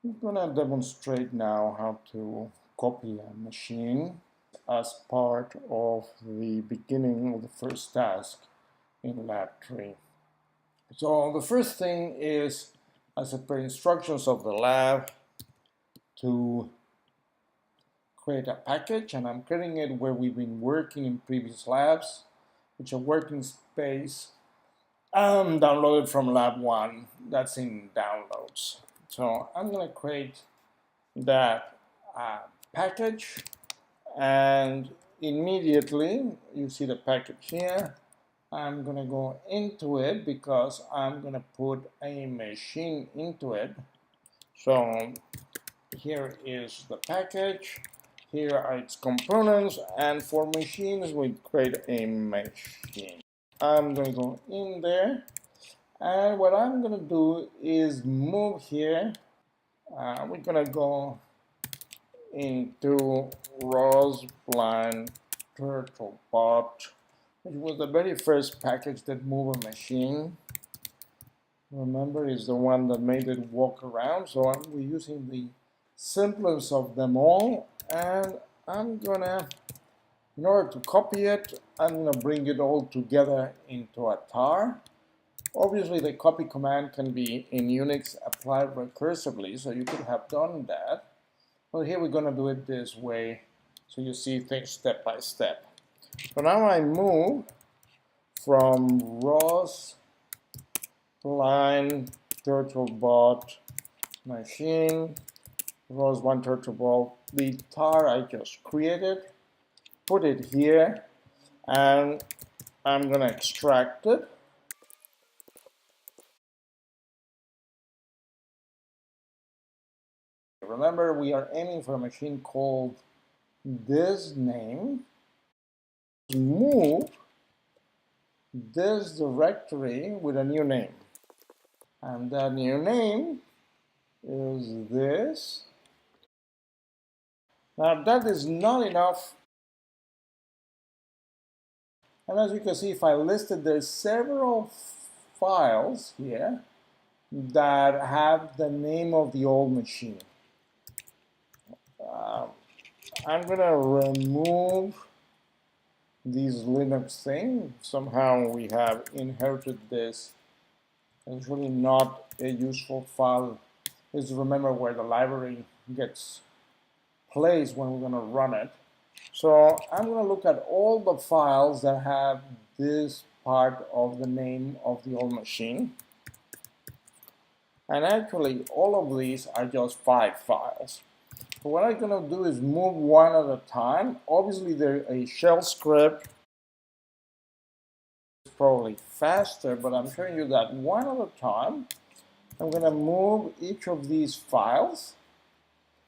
I'm going to demonstrate now how to copy a machine as part of the beginning of the first task in Lab 3. So the first thing is, as per instructions of the lab, to create a package, and I'm creating it where we've been working in previous labs, which are working space downloaded from lab 1. That's in downloads. So I'm going to create that package, and immediately you see the package here. I'm going to go into it because I'm going to put a machine into it. So here is the package, here are its components, and for machines we create a machine. I'm going to go in there, and what I'm going to do is move here. We're going to go into Ross Blind TurtleBot, which was the very first package that moved a machine. Remember, is the one that made it walk around. So we're using the simplest of them all, and I'm gonna, in order to copy it, I'm gonna bring it all together into a tar. Obviously, the copy command can be in Unix applied recursively, so you could have done that. Well, here we're going to do it this way, so you see things step by step. So now I move from Ross line TurtleBot machine, Ross 1 TurtleBot, the tar I just created, put it here, and I'm going to extract it. Remember, we are aiming for a machine called this name. Move this directory with a new name, and that new name is this. Now that is not enough, and as you can see, if I listed, there's several files here that have the name of the old machine. I'm gonna remove these Linux thing. Somehow we have inherited this. It's really not a useful file. Just remember where the library gets placed when we're going to run it. So I'm going to look at all the files that have this part of the name of the old machine. And actually, all of these are just 5 files. So what I'm going to do is move one at a time. Obviously, there's a shell script. It's probably faster, but I'm showing you that one at a time. I'm going to move each of these files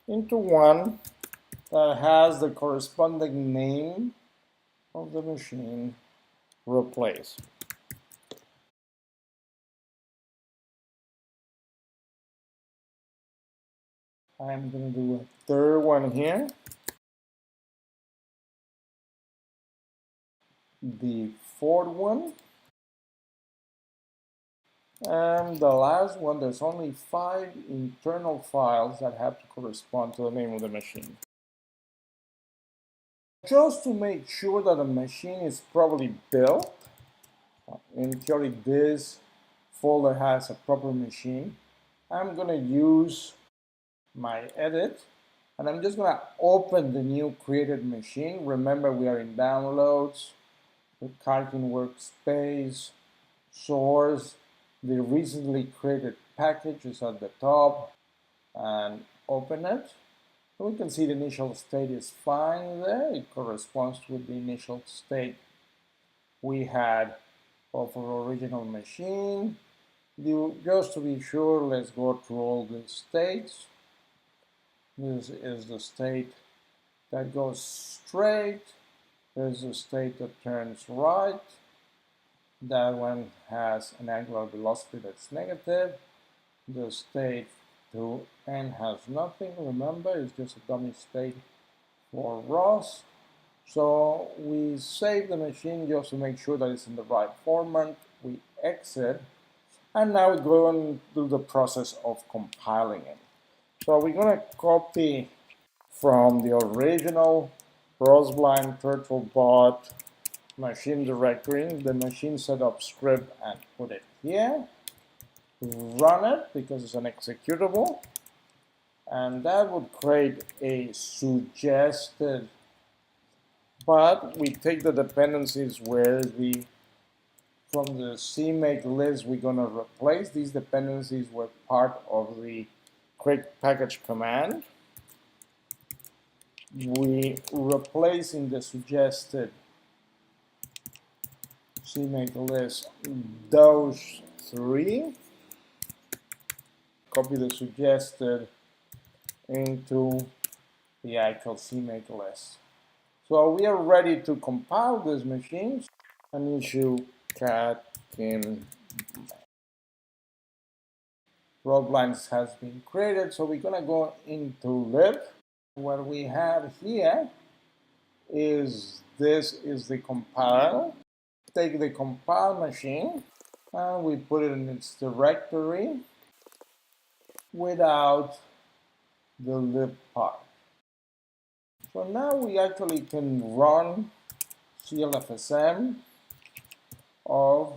into one that has the corresponding name of the machine replaced. I'm going to do a third one here. The fourth one. And the last one, there's only 5 internal files that have to correspond to the name of the machine. Just to make sure that the machine is properly built, in theory this folder has a proper machine, I'm going to use my edit, and I'm just going to open the new created machine. Remember, we are in downloads, the Cartoon workspace, source, the recently created package is at the top, and open it. So we can see the initial state is fine there. It corresponds with the initial state we had of our original machine. Just to be sure, let's go through all the states. This is the state that goes straight. There's a state that turns right. That one has an angular velocity that's negative. The state to n has nothing. Remember, it's just a dummy state for Ross. So we save the machine just to make sure that it's in the right format. We exit, and now we go and do the process of compiling it. So we're going to copy from the original Roseblind TurtleBot machine directory the machine setup script and put it here. Run it because it's an executable, and that would create a suggested, but we take the dependencies where from the CMake list we're going to replace. These dependencies were part of the create package command. We replace in the suggested CMake list those three, copy the suggested into the actual CMake list. So we are ready to compile these machines and issue cat in roadblocks has been created. So we're going to go into lib. What we have here is this is the compile. Take the compile machine and we put it in its directory without the lib part. So now we actually can run CLFSM of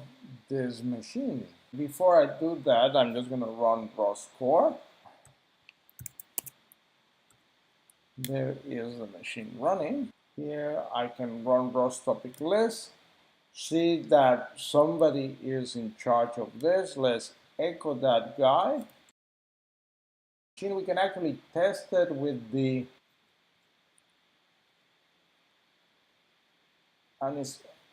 this machine. Before I do that, I'm just going to run ROS core. There is the machine running. Here I can run ROS topic list. See that somebody is in charge of this. Let's echo that guy. We can actually test it with the, and in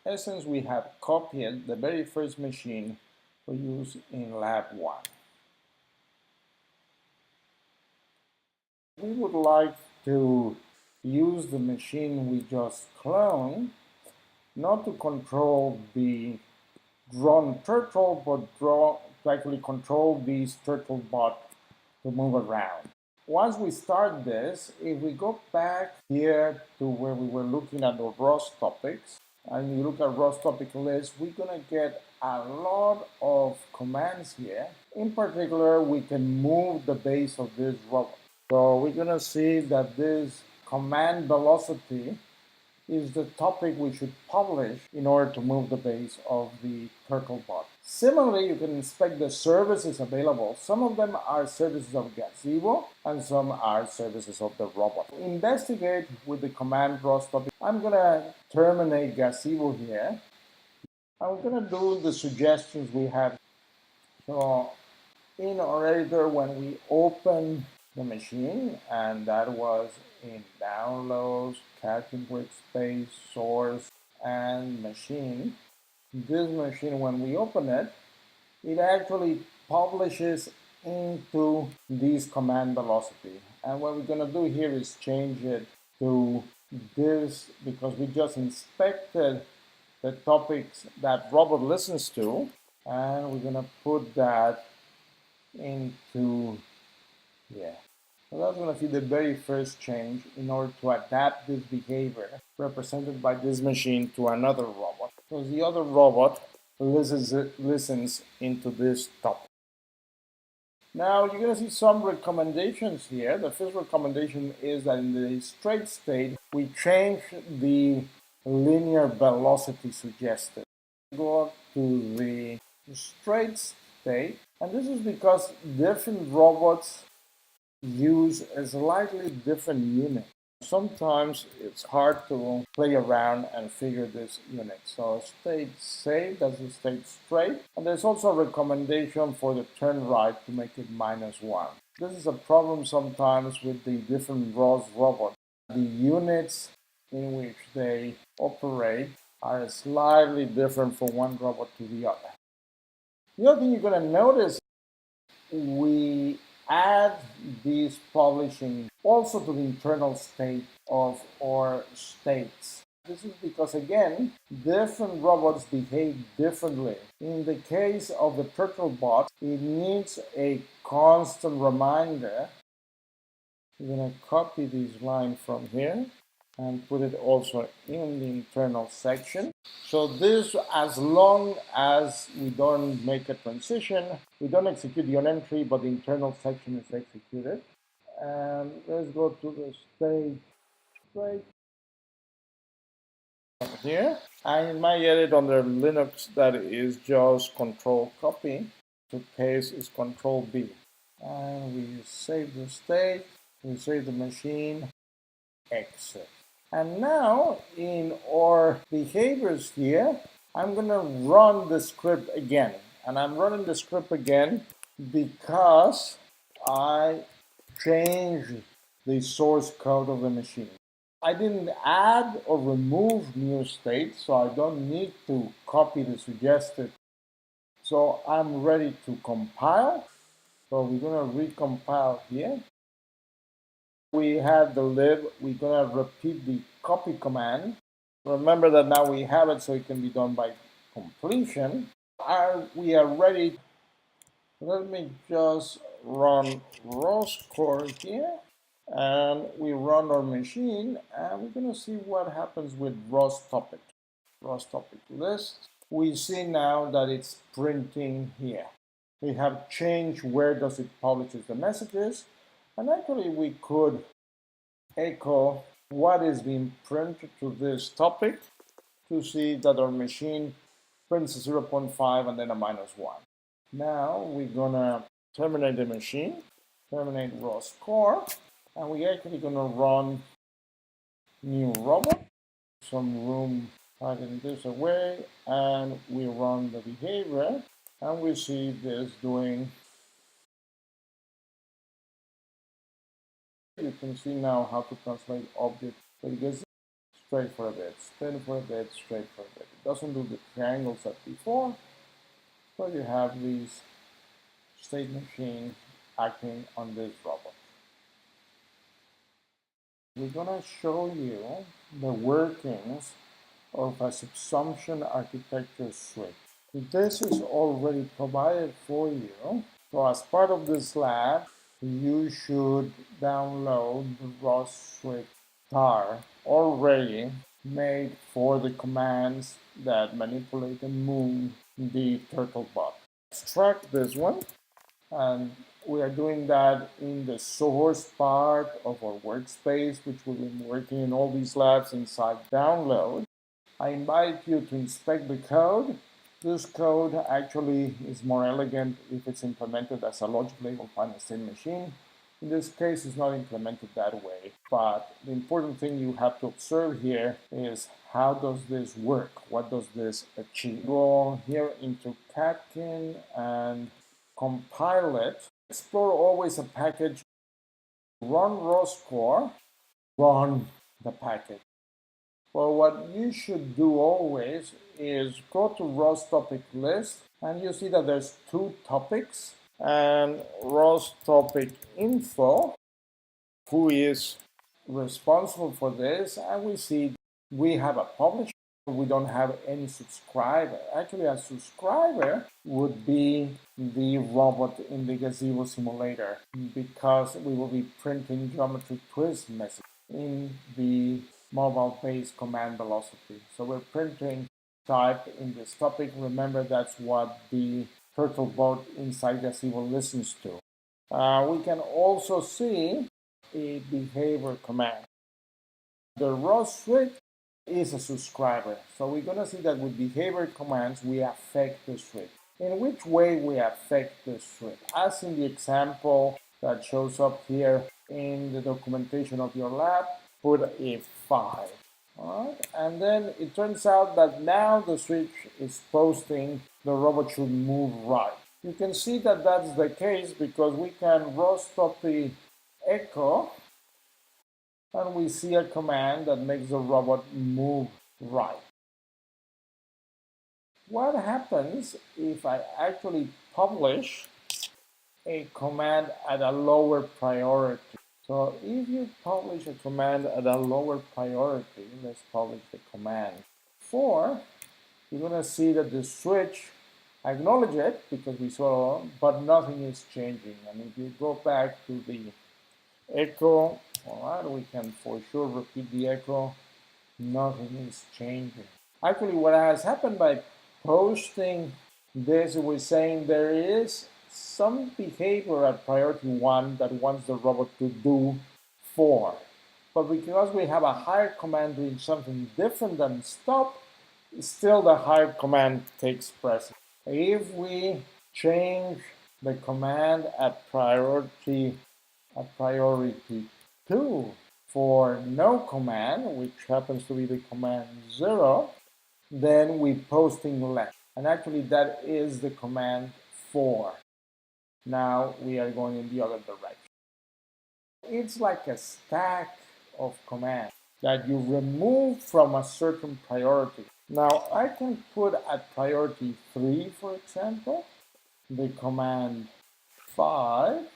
essence we have copied the very first machine we use in lab 1. We would like to use the machine we just cloned, not to control the drawn turtle, but to actually control these TurtleBot to move around. Once we start this, if we go back here to where we were looking at the ROS topics, and you look at ROS topic list, we're going to get a lot of commands here. In particular, we can move the base of this robot. So we're going to see that this command velocity is the topic we should publish in order to move the base of the TurtleBot. Similarly, you can inspect the services available. Some of them are services of Gazebo and some are services of the robot. Investigate with the command ROS topic. I'm going to terminate Gazebo here. I'm going to do the suggestions we have. So in our editor, when we open the machine, and that was in downloads, caching workspace, source, and machine. This machine, when we open it, it actually publishes into this command velocity. And what we're going to do here is change it to this because we just inspected the topics that robot listens to, and we're going to put that into here. So that's going to be the very first change in order to adapt this behavior represented by this machine to another robot. So the other robot listens into this topic. Now you're going to see some recommendations here. The first recommendation is that in the straight state, we change the linear velocity suggested. Go to the straight state, and this is because different robots use a slightly different unit. Sometimes it's hard to play around and figure this unit. So state safe, that's the state straight. And there's also a recommendation for the turn right to make it -1. This is a problem sometimes with the different ROS robots. The units in which they operate are slightly different from one robot to the other. The other thing you're going to notice, we add this publishing also to the internal state of our states. This is because, again, different robots behave differently. In the case of the TurtleBot, it needs a constant reminder. We're going to copy this line from here and put it also in the internal section. So this, as long as we don't make a transition, we don't execute the on entry, but the internal section is executed. And let's go to the state right here. And in my edit under Linux, that is just Control Copy. To paste is Control B. And we save the state, we save the machine, exit. And now in our behaviors here, I'm gonna run the script again. And I'm running the script again because I changed the source code of the machine. I didn't add or remove new state, so I don't need to copy the suggested. So I'm ready to compile. So we're gonna recompile here. We have the lib, we're gonna repeat the copy command. Remember that now we have it so it can be done by completion. We are ready. Let me just run ROS core here. And we run our machine and we're gonna see what happens with ROS topic. ROS topic list. We see now that it's printing here. We have changed where does it publishes the messages. And actually we could echo what is being printed to this topic to see that our machine prints a 0.5 and then a -1. Now we're gonna terminate the machine, terminate ROS core, and we're actually gonna run new robot, some room hiding this away, and we run the behavior, and we see this doing. You can see now how to translate objects. So it gets straight for a bit, spin for a bit, straight for a bit. It doesn't do the triangles as before, but you have these state machine acting on this robot. We're gonna show you the workings of a subsumption architecture suite. This is already provided for you. So as part of this lab, you should download the ROS suite tar already made for the commands that manipulate and move the turtlebot. Extract this one, and we are doing that in the source part of our workspace, which we've been working in all these labs inside download. I invite you to inspect the code. This code actually is more elegant if it's implemented as a logic label final state machine. In this case, it's not implemented that way, but the important thing you have to observe here is how does this work? What does this achieve? Go here into Catkin and compile it. Explore always a package, run ROS core, run the package. Well, what you should do always is go to ROS topic list, and you see that there's two topics, and ROS topic info, who is responsible for this, and we see we have a publisher. We don't have any subscriber. Actually, a subscriber would be the robot in the gazebo simulator, because we will be printing geometry twist message in the mobile-based command velocity. So we're printing type in this topic. Remember, that's what the turtlebot inside gazebo listens to. We can also see a behavior command. The ROS suite is a subscriber. So we're going to see that with behavior commands, we affect the suite. In which way we affect the suite? As in the example that shows up here in the documentation of your lab, put a 5. All right? And then it turns out that now the switch is posting the robot should move right. You can see that that's the case because we can ROS copy echo, and we see a command that makes the robot move right. What happens if I actually publish a command at a lower priority? So if you publish a command at a lower priority, let's publish the command 4, you're going to see that the switch acknowledge it because we saw, but nothing is changing. And if you go back to the echo, all right, we can for sure repeat the echo, nothing is changing. Actually, what has happened by posting this, we're saying there is some behavior at priority 1 that wants the robot to do 4. But because we have a higher command doing something different than stop, still the higher command takes precedence. If we change the command at priority 2 for no command, which happens to be the command 0, then we posting left. And actually that is the command 4. Now we are going in the other direction. It's like a stack of commands that you remove from a certain priority. Now I can put at priority 3, for example, the command 5,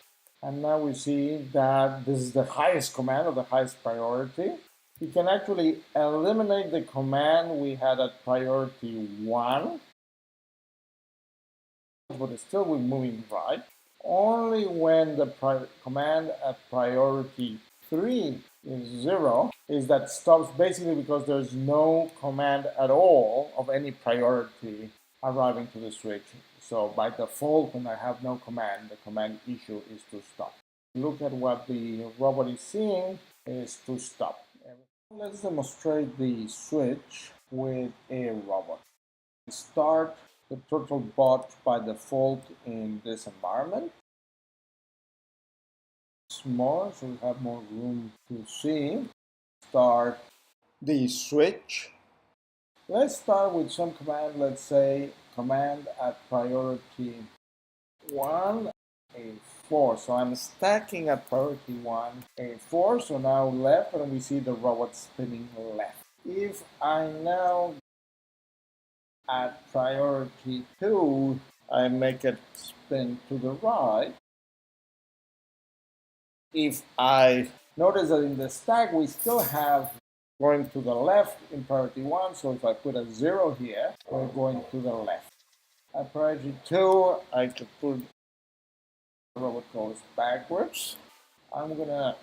and now we see that this is the highest command of the highest priority. We can actually eliminate the command we had at priority 1, but it's still we're moving right. Only when the command at priority 3 is 0 is that stops, basically because there's no command at all of any priority arriving to the switch. So by default, when I have no command, the command issue is to stop. Look at what the robot is seeing is to stop. Let's demonstrate the switch with a robot. Start the turtle bot by default in this environment. Smaller, so we have more room to see. Start the switch. Let's start with some command. Let's say command at priority 1, a 4. So I'm stacking at priority 1, a 4. So now left, and we see the robot spinning left. If I now at priority 2, I make it spin to the right. If I notice that in the stack we still have going to the left in priority 1, so if I put a 0 here, we're going to the left. At priority 2, I could put the robot goes backwards. I'm gonna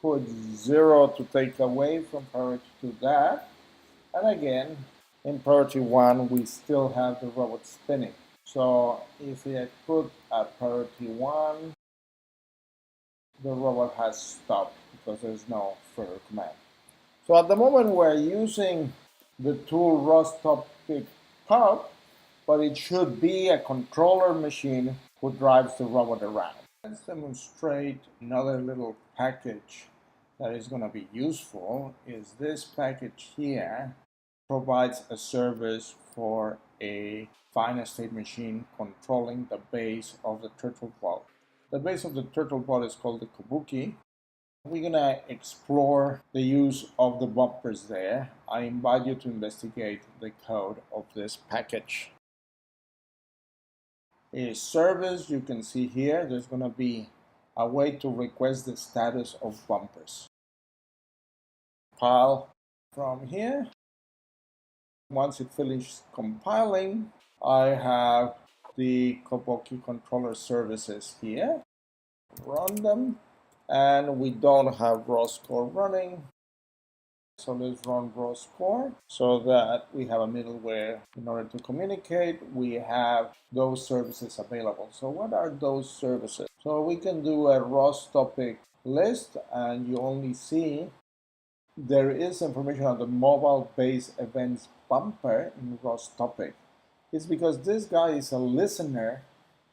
put 0 to take away from priority to that. And again, in priority 1, we still have the robot spinning. So if I put at priority 1, the robot has stopped because there's no further command. So at the moment we're using the tool ROS_TOPIC_PUB, but it should be a controller machine who drives the robot around. Let's demonstrate another little package that is going to be useful. Is this package here provides a service for a finite state machine controlling the base of the turtle bot. The base of the turtle bot is called the kabuki. We're going to explore the use of the bumpers there. I invite you to investigate the code of this package. A service, you can see here, there's going to be a way to request the status of bumpers. Compile from here. Once it finishes compiling, I have the Kabuki controller services here. Run them, and we don't have raw score running. So let's run raw score so that we have a middleware in order to communicate. We have those services available. So what are those services? So we can do a ROS topic list, and you only see there is information on the mobile base events bumper in ROS topic. It's because this guy is a listener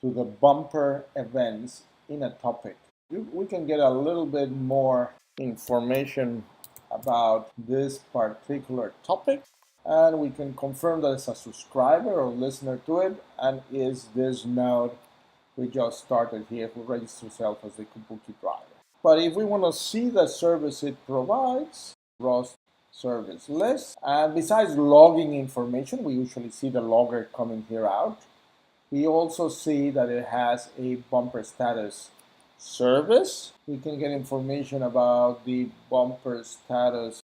to the bumper events in a topic. We can get a little bit more information about this particular topic, and we can confirm that it's a subscriber or listener to it, and is this node we just started here who registers himself as the Kabuki driver. But if we want to see the service it provides, ROS service list, and besides logging information, we usually see the logger coming here out. We also see that it has a bumper status service. We can get information about the bumper status.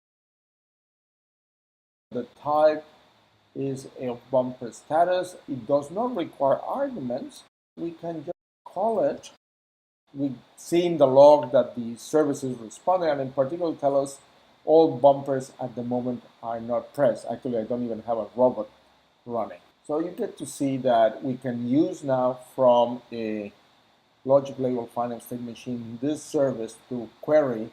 The type is a bumper status. It does not require arguments. We can just call it. We see in the log that the service is responding, and in particular tell us all bumpers at the moment are not pressed. Actually, I don't even have a robot running. So you get to see that we can use now from a logic label final state machine this service to query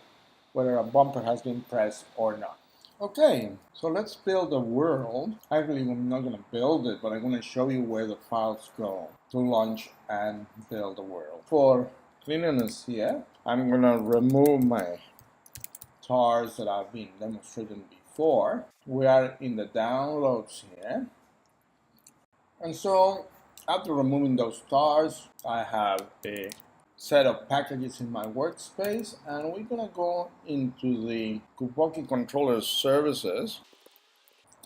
whether a bumper has been pressed or not. Okay, so let's build a world. Actually, I'm not going to build it, but I'm going to show you where the files go to launch and build a world. For cleanliness here, I'm going to remove my tars that I've been demonstrating before. We are in the downloads here. And so after removing those tars, I have a set of packages in my workspace, and we're gonna go into the Kuboki controller services,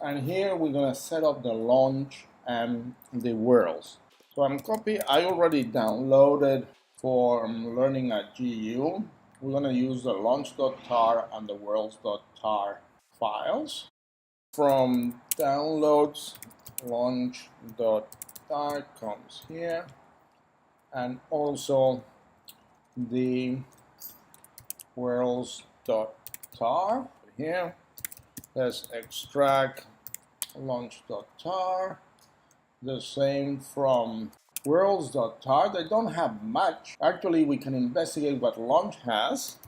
and here we're gonna set up the launch and the worlds. So I already downloaded for learning at GU. We're gonna use the launch.tar and the worlds.tar files. From downloads, launch.tar comes here, and also the worlds.tar here. Let's extract launch.tar. The same from worlds.tar. They don't have much. Actually, we can investigate what launch has.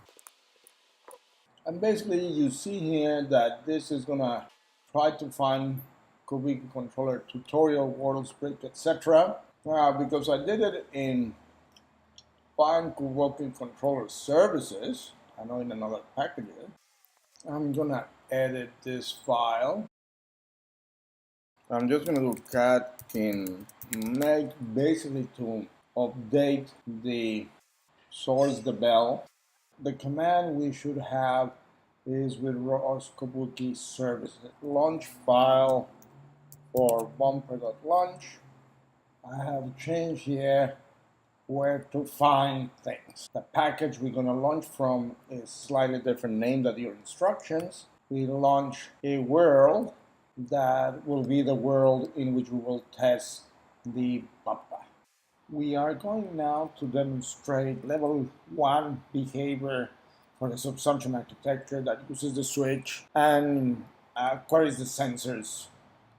And basically, you see here that this is gonna try to find Kubiki controller tutorial, worlds, break, etc. Because I did it in find Kubiki controller services, I know in another package, I'm gonna edit this file. I'm just gonna do cat in make basically to update the source, the bell. The command we should have is with ROS Kabuki services. Launch file for bumper.launch. I have changed here where to find things. The package we're going to launch from is slightly different name than your instructions. We launch a world that will be the world in which we will test the bumper. We are going now to demonstrate level 1 behavior for the subsumption architecture that uses the switch and queries the sensors.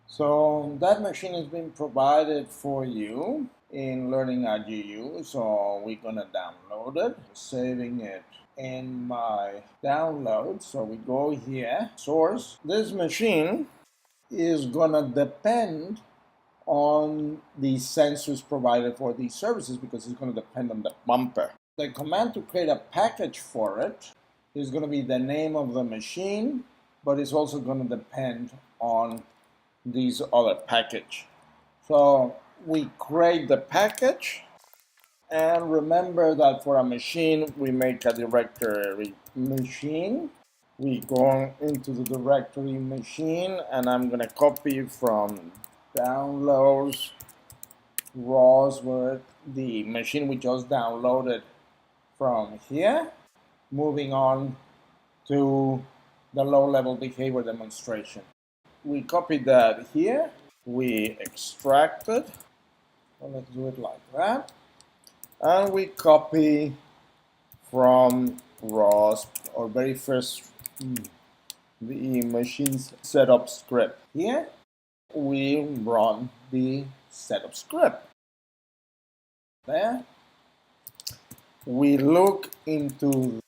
So that machine has been provided for you in Learning RGU. So we're gonna download it, saving it in my download. So we go here, source. This machine is gonna depend on the sensors provided for these services because it's going to depend on the bumper. The command to create a package for it is going to be the name of the machine, but it's also going to depend on these other package. So we create the package, and remember that for a machine we make a directory machine. We go into the directory machine, and I'm going to copy from downloads RAWs with the machine we just downloaded from here. Moving on to the low-level behavior demonstration. We copied that here. We extract it. Well, let's do it like that. And we copy from RAWs, our very first the machine's setup script. Here we run the setup script. There we look into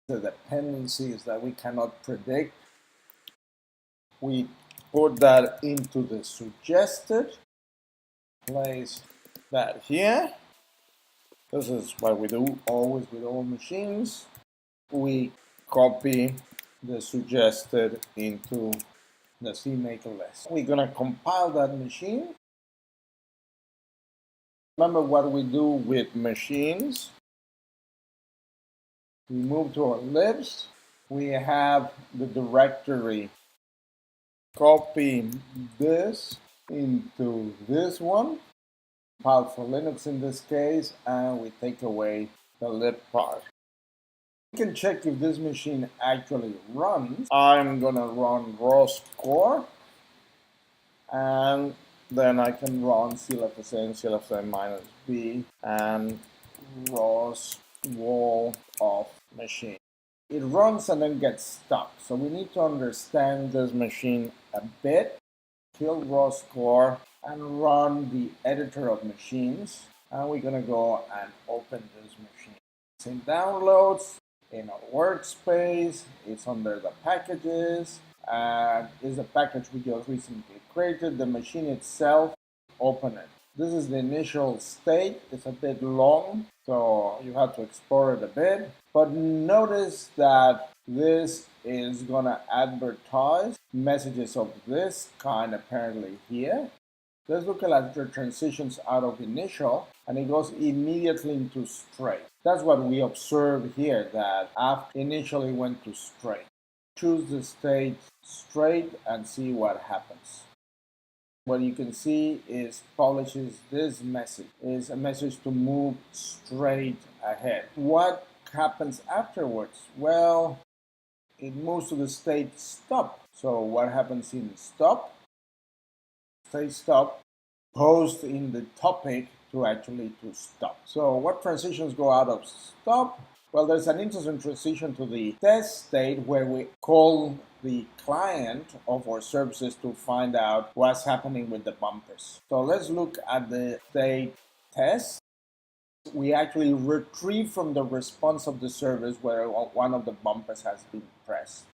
the dependencies that we cannot predict. We put that into the suggested, place that here. This is what we do always with all machines. We copy the suggested into the CMaker list. We're gonna compile that machine. Remember what we do with machines. We move to our libs. We have the directory. Copy this into this one. Compile for Linux in this case, and we take away the lib part. We can check if this machine actually runs. I'm gonna run ROS core, and then I can run CLFSA, CLFSA minus B, and ROS wall of machine. It runs and then gets stuck. So we need to understand this machine a bit. kill raw score and run the editor of machines. And we're gonna go and open this machine. It's in downloads, in our workspace, it's under the packages, and is a package we just recently created. The machine itself, open it. This is the initial state. It's a bit long, so you have to explore it a bit. But notice that this is gonna advertise messages of this kind apparently here. Let's look at the transitions out of initial, and it goes immediately into straight. That's what we observe here, that after initially went to straight. Choose the state straight and see what happens. What you can see is publishes this message, is a message to move straight ahead. What happens afterwards? Well, it moves to the state stop. So what happens in stop? State stop, post in the topic to stop. So what transitions go out of stop? Well, there's an interesting transition to the test state where we call the client of our services to find out what's happening with the bumpers. So let's look at the state test. We actually retrieve from the response of the service where one of the bumpers has been pressed.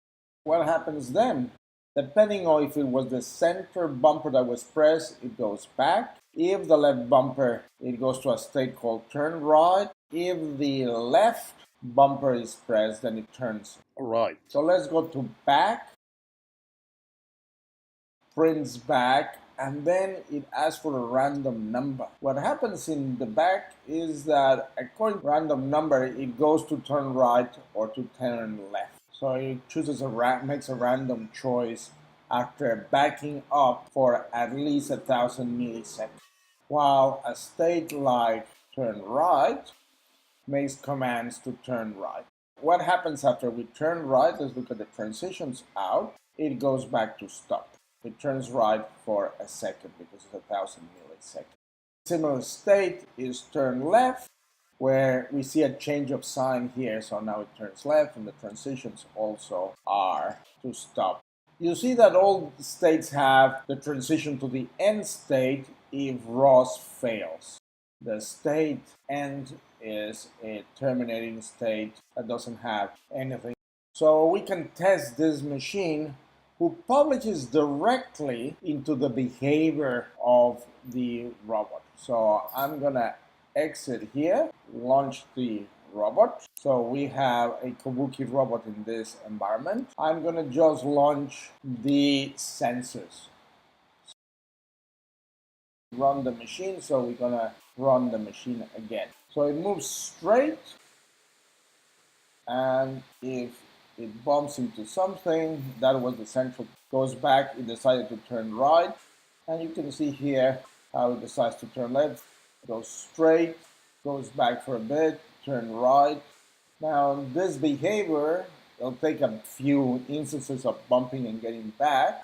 What happens then? Depending on if it was the center bumper that was pressed, it goes back. If the left bumper, it goes to a state called turn right. If the left bumper is pressed, then it turns right. So let's go to back, prints back, and then it asks for a random number. What happens in the back is that according to random number, it goes to turn right or to turn left. So it chooses makes a random choice after backing up for at least 1,000 milliseconds. While a state like turn right makes commands to turn right. What happens after we turn right? Let's look at the transitions out. It goes back to stop. It turns right for a second because it's 1,000 milliseconds. Similar state is turn left, where we see a change of sign here. So now it turns left, and the transitions also are to stop. You see that all states have the transition to the end state if ROS fails. The state end is a terminating state that doesn't have anything. So we can test this machine who publishes directly into the behavior of the robot. So I'm gonna exit here, launch the robot. So we have a Kabuki robot in this environment. I'm gonna just launch the sensors. Run the machine, so we're gonna run the machine again. So it moves straight, and if it bumps into something, that was the central, goes back, it decided to turn right, and you can see here how it decides to turn left, goes straight, goes back for a bit, turn right. Now this behavior, it'll take a few instances of bumping and getting back,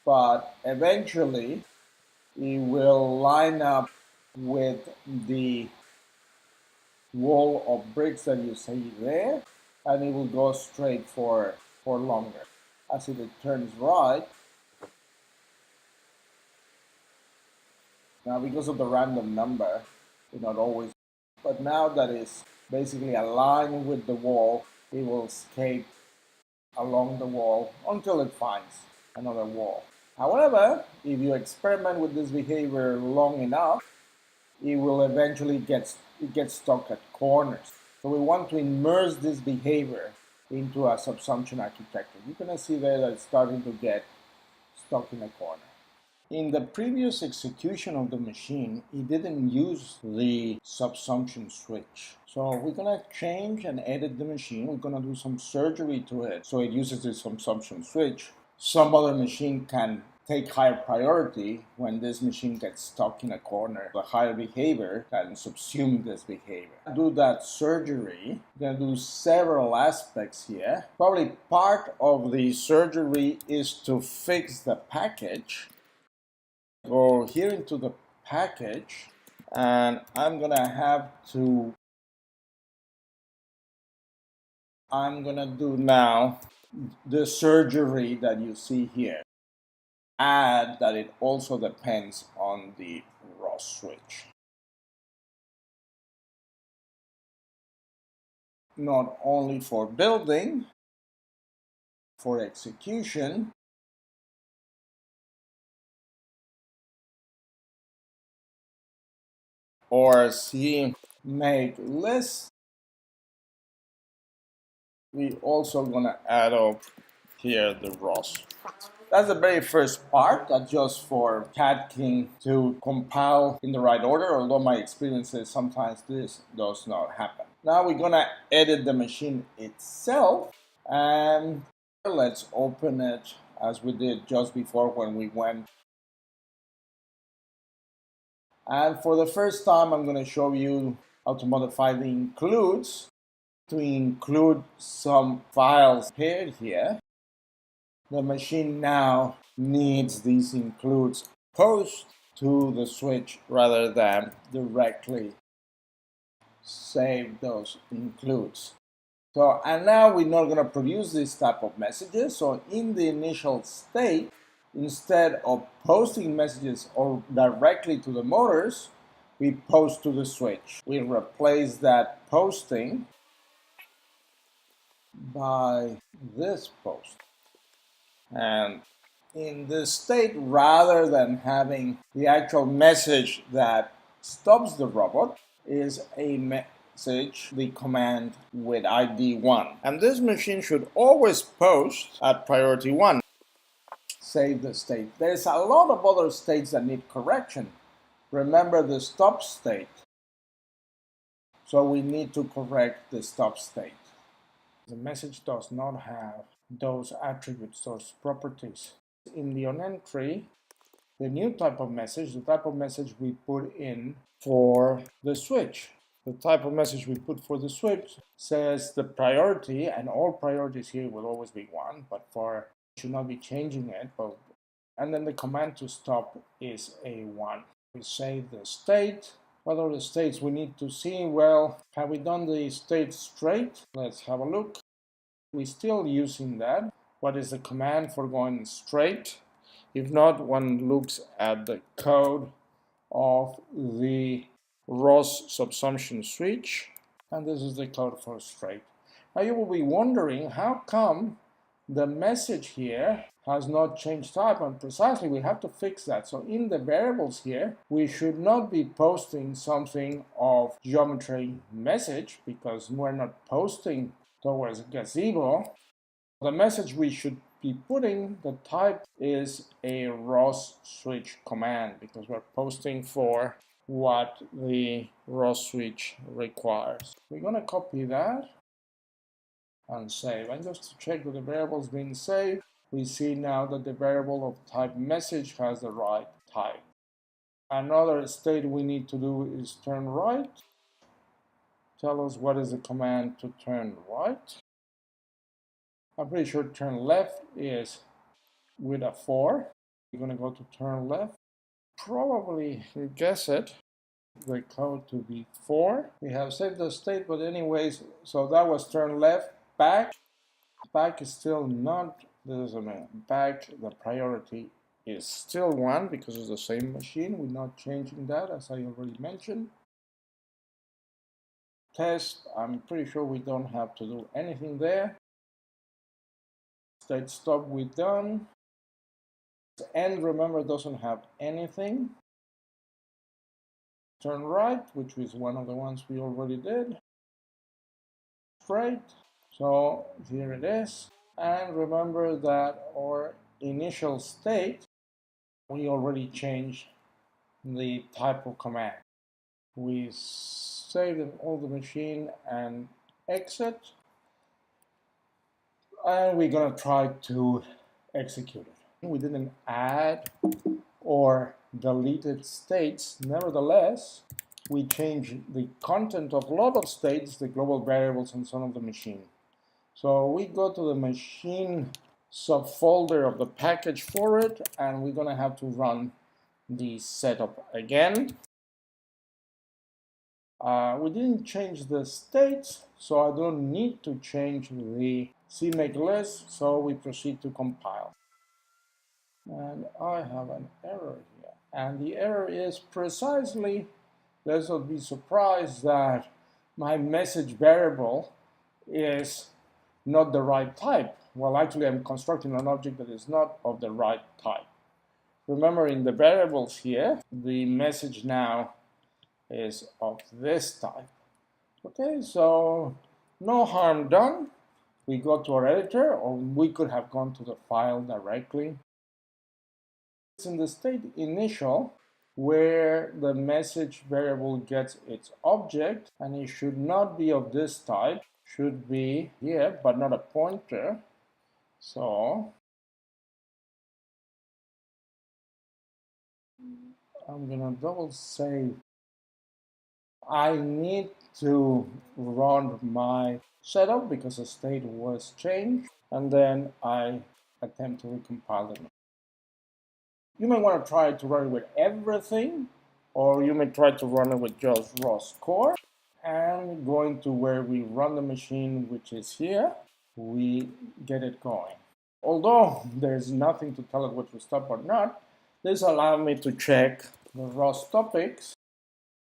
but eventually it will line up with the wall of bricks that you see there, and it will go straight for longer. As it turns right, now because of the random number, it's not always, but now that it's basically aligned with the wall, it will escape along the wall until it finds another wall. However, if you experiment with this behavior long enough, it will eventually get stuck at corners. So we want to immerse this behavior into a subsumption architecture. You're going to see there that it's starting to get stuck in a corner. In the previous execution of the machine, it didn't use the subsumption switch. So we're going to change and edit the machine. We're going to do some surgery to it so it uses the subsumption switch. Some other machine can take higher priority when this machine gets stuck in a corner. The higher behavior can subsume this behavior. Do that surgery. We're going to do several aspects here. Probably part of the surgery is to fix the package. Go here into the package, and I'm gonna do now the surgery that you see here. add that it also depends on the ROS switch. Not only for building, for execution, or see make list, we also gonna add up here the ROS. That's the very first part. That's just for Cat King to compile in the right order, although my experience is sometimes this does not happen. Now we're gonna edit the machine itself, and let's open it as we did just before when we went. And for the first time, I'm gonna show you how to modify the includes to include some files paired here. The machine now needs these includes post to the switch rather than directly save those includes. So, and now we're not going to produce this type of messages. So in the initial state, instead of posting messages or directly to the motors, we post to the switch. We replace that posting by this post. And in this state, rather than having the actual message that stops the robot, is a message, the command with ID 1. And this machine should always post at priority 1. Save the state. There's a lot of other states that need correction. Remember the stop state. So we need to correct the stop state. The message does not have those attributes, those properties. In the on entry, the new type of message, the type of message we put in for the switch. The type of message we put for the switch says the priority, and all priorities here will always be 1, but for should not be changing it. And then the command to stop is a 1. We save the state. What are the states we need to see? Well, have we done the state straight? Let's have a look. We're still using that. What is the command for going straight? If not, one looks at the code of the ROS subsumption switch, and this is the code for straight. Now you will be wondering, how come the message here has not changed type? And precisely we have to fix that. So in the variables here, we should not be posting something of geometry message because we're not posting towards gazebo. The message we should be putting, the type is a ROS switch command because we're posting for what the ROS switch requires. We're going to copy that and save. And just to check that the variable is being saved, we see now that the variable of type message has the right type. Another state we need to do is turn right. Tell us what is the command to turn right. I'm pretty sure turn left is with a 4. We're going to go to turn left. Probably guess it. The code to be 4. We have saved the state, but anyways, so that was turn left. Back. Back is still not, this is a back, the priority is still 1 because it's the same machine. We're not changing that, as I already mentioned. Test, I'm pretty sure we don't have to do anything there. State stop, we done. End, remember, doesn't have anything. Turn right, which is one of the ones we already did. Straight, so here it is. And remember that our initial state, we already changed the type of command. We save all the machine and exit. And we're gonna try to execute it. We didn't add or deleted states. Nevertheless, we changed the content of a lot of states, the global variables, and some of the machine. So we go to the machine subfolder of the package for it, and we're going to have to run the setup again. We didn't change the states, so I don't need to change the CMake list, so we proceed to compile. And I have an error here. And the error is precisely, let's not be surprised that my message variable is not the right type. Well, actually, I'm constructing an object that is not of the right type. Remember, in the variables here, the message now is of this type. Okay, so no harm done. We go to our editor, or we could have gone to the file directly. It's in the state initial where the message variable gets its object, and it should not be of this type, should be here, but not a pointer. So I'm gonna double save. I need to run my setup because the state was changed, and then I attempt to recompile them. You may want to try to run it with everything, or you may try to run it with just raw score. And going to where we run the machine, which is here, we get it going. Although there's nothing to tell it what to stop or not, this allows me to check the raw topics,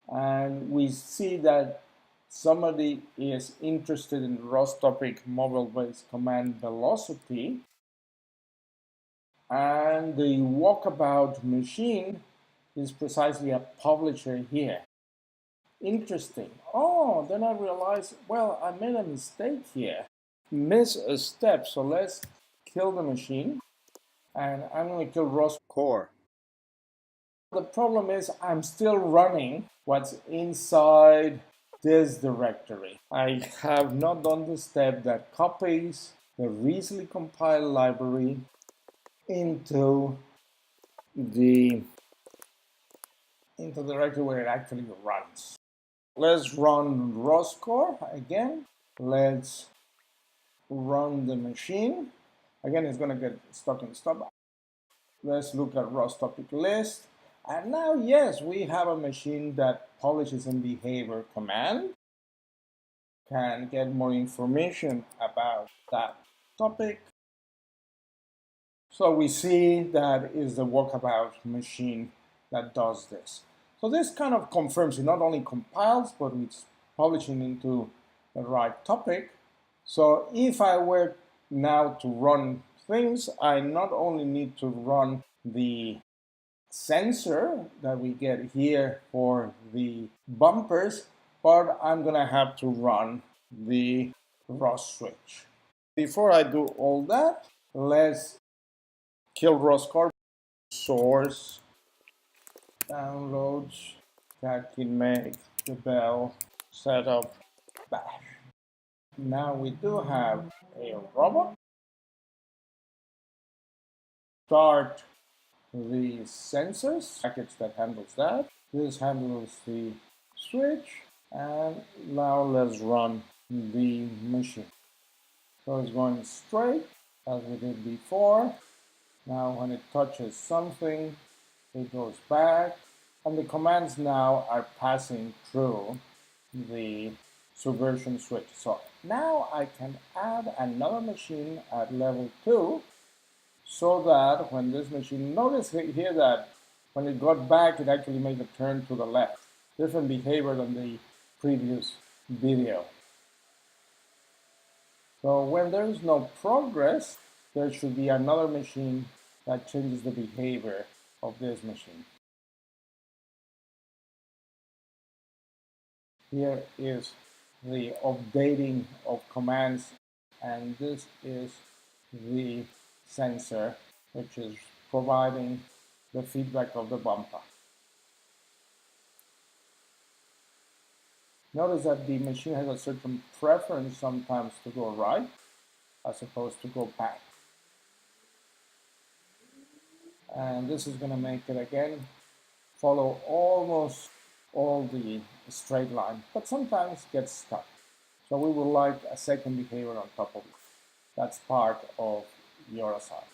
and we see that somebody is interested in raw topic mobile-based command velocity, and the walkabout machine is precisely a publisher here. Interesting. Oh, then I realized, well, I made a mistake here. Miss a step. So let's kill the machine. And I'm going to kill Ross core. The problem is I'm still running what's inside this directory. I have not done the step that copies the recently compiled library into the directory where it actually runs. Let's run ROScore again. Let's run the machine. Again, it's going to get stuck in stop. Let's look at ROS topic list. And now, yes, we have a machine that publishes in behavior command. Can get more information about that topic. So we see that is the walkabout machine that does this. So this kind of confirms it not only compiles, but it's publishing into the right topic. So if I were now to run things, I not only need to run the sensor that we get here for the bumpers, but I'm gonna have to run the ROS switch. Before I do all that, let's kill ROScore source downloads that can make the bell setup bash. Now we do have a robot. Start the sensors package that handles that. This handles the switch, and now let's run the machine. So it's going straight as we did before. Now when it touches something, it goes back, and the commands now are passing through the subversion switch. So now I can add another machine at level 2, so that when this machine, notice here that when it got back, it actually made a turn to the left. Different behavior than the previous video. So when there is no progress, there should be another machine that changes the behavior of this machine. Here is the updating of commands, and this is the sensor which is providing the feedback of the bumper. Notice that the machine has a certain preference sometimes to go right as opposed to go back. And this is going to make it again follow almost all the straight line, but sometimes gets stuck. So we would like a second behavior on top of it. That's part of your assignment.